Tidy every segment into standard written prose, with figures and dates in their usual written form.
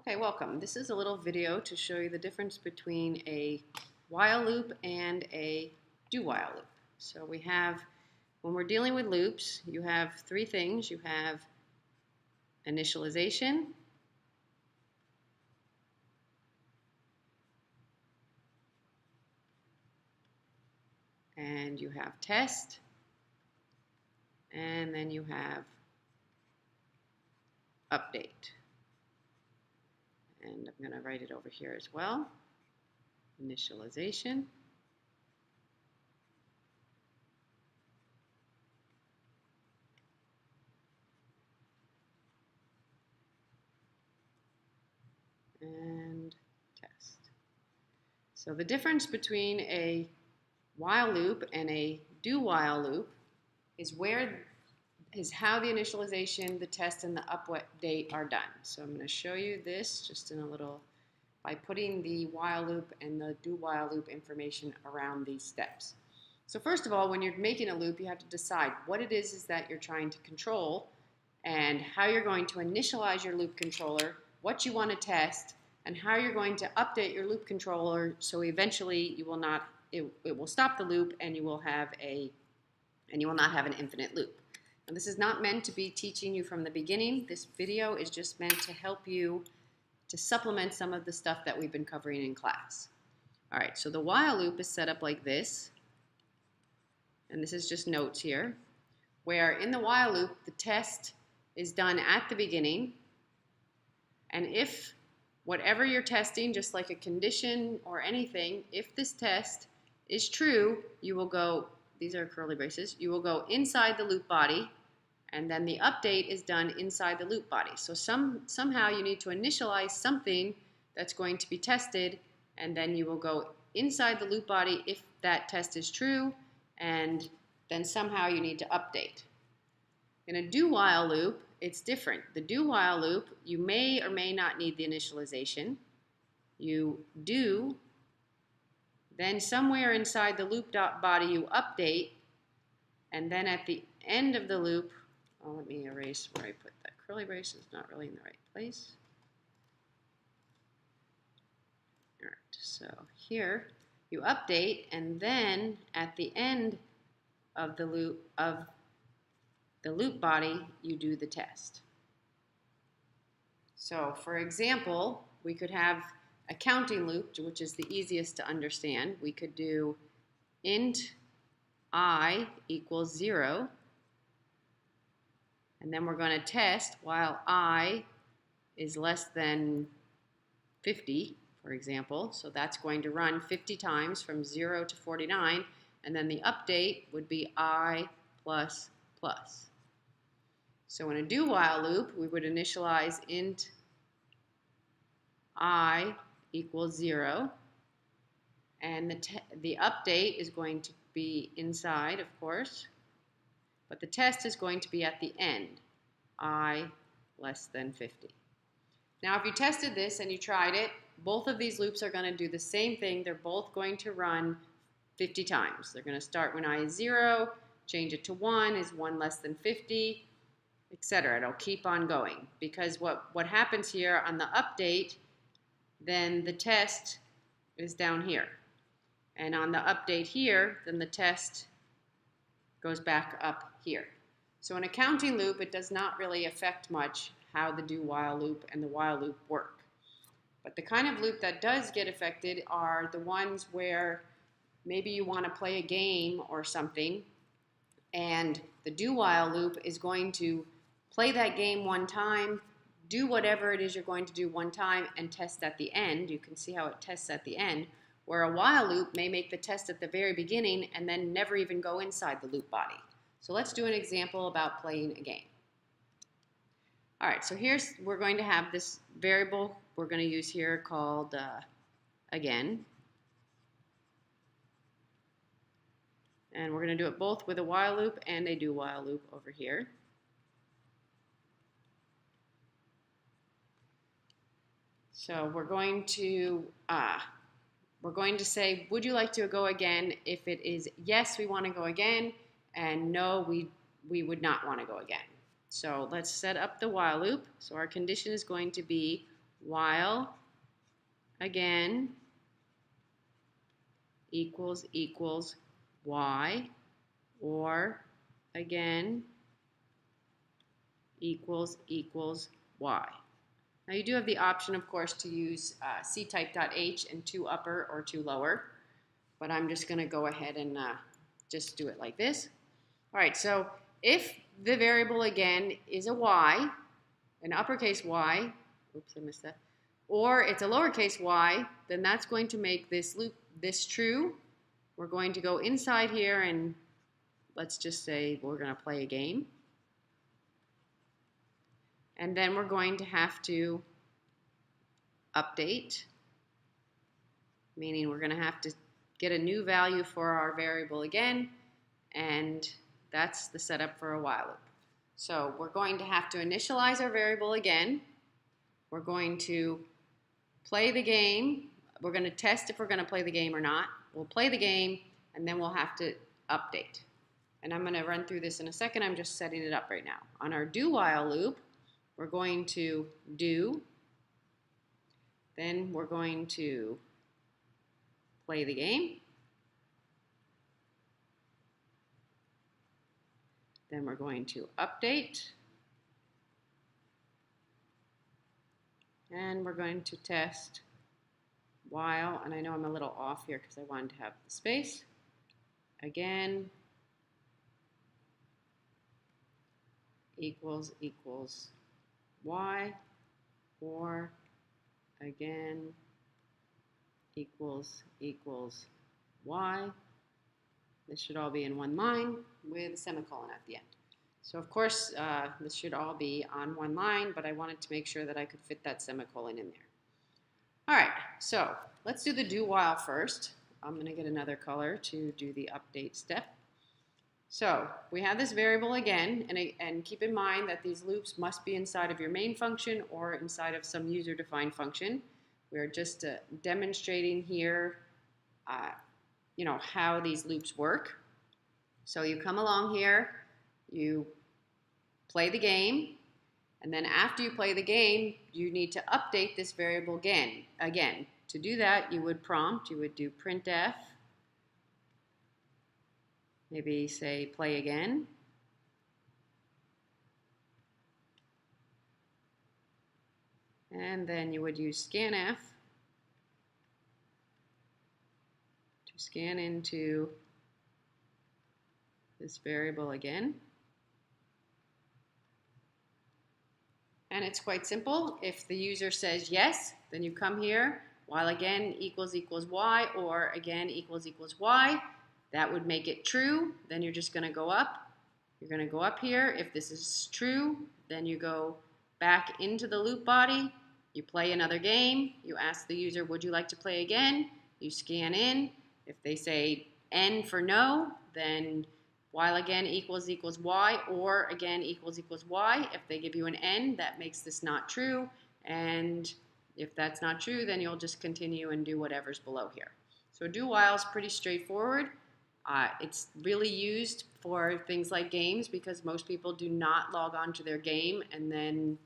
Okay, welcome. This is a little video to show you the difference between a while loop and a do while loop. So we have, when we're dealing with loops, you have three things. You have initialization, and you have test, and then you have update. And I'm going to write it over here as well. Initialization. And test. So the difference between a while loop and a do while loop is how the initialization, the test, and the update are done. So I'm going to show you this just in a little by putting the while loop and the do while loop information around these steps. So first of all, when you're making a loop, you have to decide what it is that you're trying to control and how you're going to initialize your loop controller, what you want to test, and how you're going to update your loop controller so eventually you will not it will stop the loop and you will not have an infinite loop. Now, this is not meant to be teaching you from the beginning. This video is just meant to help you to supplement some of the stuff that we've been covering in class. All right, so the while loop is set up like this, and this is just notes here, where in the while loop, the test is done at the beginning, and if whatever you're testing, just like a condition or anything, if this test is true, you will go, these are curly braces, you will go inside the loop body, and then the update is done inside the loop body. So somehow you need to initialize something that's going to be tested, and then you will go inside the loop body if that test is true, and then somehow you need to update. In a do while loop, it's different. The do while loop, you may or may not need the initialization. You do, then somewhere inside the loop body you update, and then at the end of the loop, let me erase where I put that curly brace. It's not really in the right place. All right, so here you update, and then at the end of the loop body, you do the test. So for example, we could have a counting loop, which is the easiest to understand. We could do int I equals 0, and then we're going to test while I is less than 50, for example. So that's going to run 50 times from 0 to 49, and then the update would be I plus plus. So in a do while loop, we would initialize int I equals 0, and the update is going to be inside, of course, but the test is going to be at the end, I less than 50. Now if you tested this and you tried it, both of these loops are going to do the same thing. They're both going to run 50 times. They're going to start when I is 0, change it to 1 is 1 less than 50, etc. It'll keep on going, because what happens here on the update, then the test is down here. And on the update here, then the test goes back up here. So in a counting loop, it does not really affect much how the do while loop and the while loop work. But the kind of loop that does get affected are the ones where maybe you want to play a game or something, and the do while loop is going to play that game one time, do whatever it is you're going to do one time, and test at the end. You can see how it tests at the end, where a while loop may make the test at the very beginning and then never even go inside the loop body. So let's do an example about playing a game. All right, so we're going to have this variable we're going to use here called again. And we're going to do it both with a while loop and a do while loop over here. So we're going to say, would you like to go again? If it is yes, we want to go again, and no, we would not want to go again. So let's set up the while loop. So our condition is going to be while again equals y, or again equals y. Now you do have the option, of course, to use ctype.h and to upper or to lower, but I'm just going to go ahead and just do it like this. All right, so if the variable again is a y, an uppercase y, oops, I missed that, or it's a lowercase y, then that's going to make this loop, this true. We're going to go inside here and let's just say we're going to play a game. And then we're going to have to update, meaning we're going to have to get a new value for our variable again, and that's the setup for a while loop. So we're going to have to initialize our variable again. We're going to play the game. We're going to test if we're going to play the game or not. We'll play the game, and then we'll have to update. And I'm going to run through this in a second. I'm just setting it up right now. On our do while loop, we're going to do, then we're going to play the game, then we're going to update, and we're going to test while, and I know I'm a little off here because I wanted to have the space, again equals y, or again equals y. This should all be in one line with a semicolon at the end. So of course this should all be on one line, but I wanted to make sure that I could fit that semicolon in there. All right, so let's do the do while first. I'm going to get another color to do the update step. So we have this variable again, and keep in mind that these loops must be inside of your main function or inside of some user-defined function. We're just demonstrating here, how these loops work. So you come along here, you play the game, and then after you play the game, you need to update this variable again. To do that, you would do printf, maybe say play again. And then you would use scanf to scan into this variable again. And it's quite simple. If the user says yes, then you come here, while again equals y, or again equals y. That would make it true. Then you're just going to go up. You're going to go up here. If this is true, then you go back into the loop body. You play another game. You ask the user, would you like to play again? You scan in. If they say N for no, then while again equals y, or again equals y. If they give you an N, that makes this not true. And if that's not true, then you'll just continue and do whatever's below here. So do while is pretty straightforward. It's really used for things like games because most people do not log on to their game and then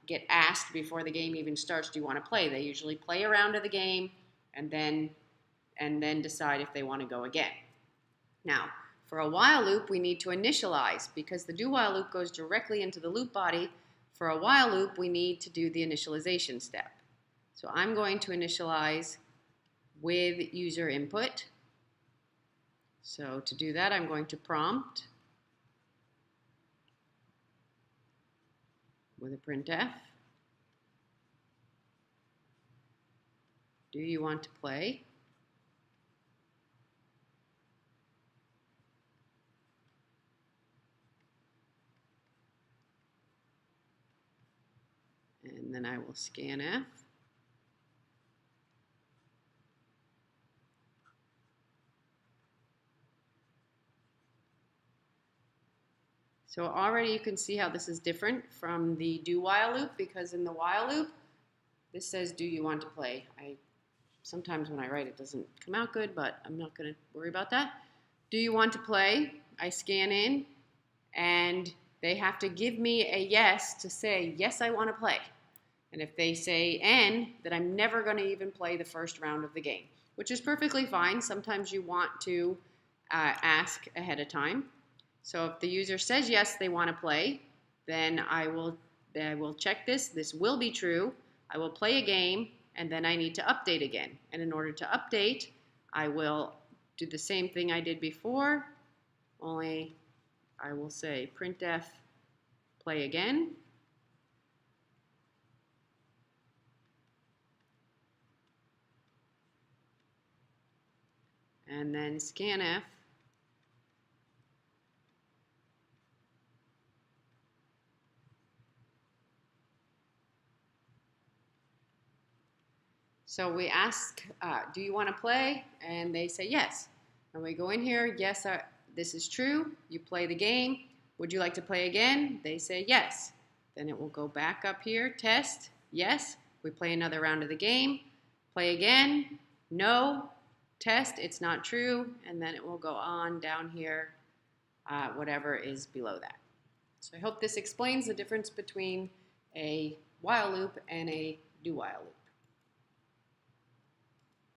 get asked before the game even starts, do you want to play? They usually play around to the game and then decide if they want to go again. Now, for a while loop, we need to initialize because the do while loop goes directly into the loop body. For a while loop, we need to do the initialization step. So I'm going to initialize with user input. So to do that, I'm going to prompt with a printf. Do you want to play? And then I will scanf. So already you can see how this is different from the do while loop, because in the while loop, this says, do you want to play? Sometimes when I write it doesn't come out good, but I'm not going to worry about that. Do you want to play? I scan in, and they have to give me a yes to say, yes, I want to play. And if they say N, then I'm never going to even play the first round of the game, which is perfectly fine. Sometimes you want to ask ahead of time. So if the user says yes, they want to play, then I will check this. This will be true. I will play a game, and then I need to update again. And in order to update, I will do the same thing I did before, only I will say printf play again. And then scanf so we ask, do you want to play? And they say yes. And we go in here, yes, this is true. You play the game. Would you like to play again? They say yes. Then it will go back up here, test, yes. We play another round of the game. Play again, no. Test, it's not true. And then it will go on down here, whatever is below that. So I hope this explains the difference between a while loop and a do while loop.